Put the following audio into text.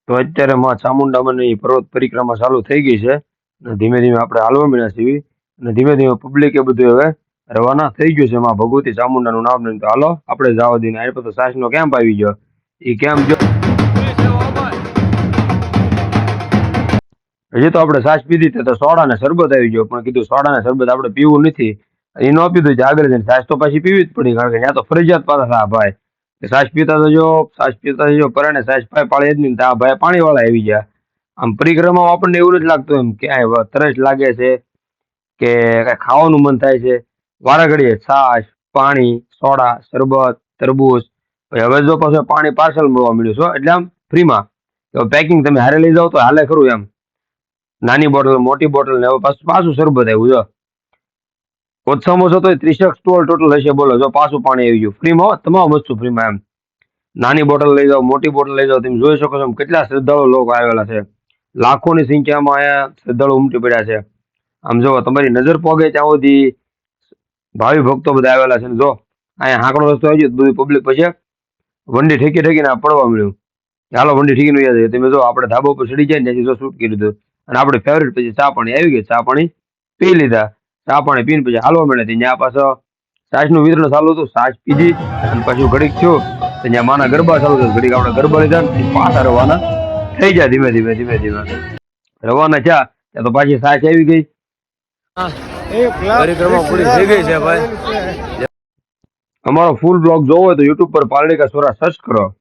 તો અત્યારે માં ચામુંડામાંની પર્વત પરિક્રમા ચાલુ થઈ ગઈ છે અને ધીમે ધીમે આપણે હાલવા મળ્યા છીએ અને ધીમે ધીમે પબ્લિક એ બધું હવે રવાના થઈ ગયું છે. માં ભગવતી ચામુંડાનું નામ લઈને તો હાલો આપણે જવા દઈને. આ તો સાસનો કેમ્પ આવી ગયો. એ કેમ્પ જો હજી તો આપણે સાસ પીધી તો સોડા ને શરબત આવી ગયો, પણ કીધું સોડા ને શરબત આપણે પીવું નથી. એ ન પીધું છે આગળ જઈને સાસ તો પાછી પીવી જ પડી, કારણ કે ત્યાં તો ફરજિયાત પાછા થા ભાઈ સાસ પીતા તો જો સાસ પીતા જો પરાણે સાસ પાળી જ નહીં. આ ભાઈ પાણી વાળા આવી ગયા. આમ પરિક્રમામાં આપણને એવું નથી લાગતું એમ ક્યાંય તરસ લાગે છે કે કઈ ખાવાનું મન થાય છે. વારા ઘડીએ છાશ, પાણી, સોડા, શરબત, તરબૂચ. હવે જો પાછું પાણી પાર્સલ મળવા મળ્યું છે એટલે આમ ફ્રીમાં પેકિંગ તમે હારે લઈ જાઓ તો હાલે ખરું એમ. નાની બોટલ, મોટી બોટલ ને હવે પાછું શરબત આવ્યું જો. ઓછામાં ઓછો તો 30 સ્ટોલ ટોટલ હશે. બોલો જો પાછું પાણી આવી ગયું ફ્રીમાં, તમામ વસ્તુ ફ્રીમાં એમ. નાની બોટલ લઈ જાઓ, મોટી બોટલ લઈ જાઓ. તમે જોઈ શકો છો કેટલા શ્રદ્ધાળુ લોકો આવેલા છે. લાખોની સંખ્યામાં અહીંયા શ્રદ્ધાળુ ઉમટી પડ્યા છે. આમ જો તમારી નજર પોગે ત્યાં સુધી ભાવિ ભક્તો બધા આવેલા છે. જો અહીંયા હાંકડો રસ્તો આવી ગયો, બધું પબ્લિક પછી વંડી ઠેકી ઠેકીને પડવા મળ્યું. ચાલો વંડી ઠેકીને યાદ છે. તમે જો આપણે ધાબા ઉપર ચડી જાય ને ત્યાંથી જો શૂટ કરી દીધું. અને આપણે ફેવરેટ પછી ચા પાણી આવી ગઈ. ચા પાણી પી લીધા. ચા પાણી પીને પછી હાલવા મળે ત્યાં પાછો છાશનું વિતરણ ચાલુ હતું. છાશ પીધી અને પછી ઘડીક થયું ત્યાં માના ગરબા ચાલુ થયું. ઘડીક આપણે ગરબા લીધા ને પાછા રવાના થઈ જાય. ધીમે ધીમે ધીમે ધીમે રવાના થયા ત્યાં તો પાછી છાશ આવી ગઈ. પરિક્રમા પૂરી થઈ ગઈ છે ભાઈ. અમારો ફૂલ બ્લોગ જોવો હોય તો યુટ્યુબ પર પારડીકા સોરા સર્ચ કરો.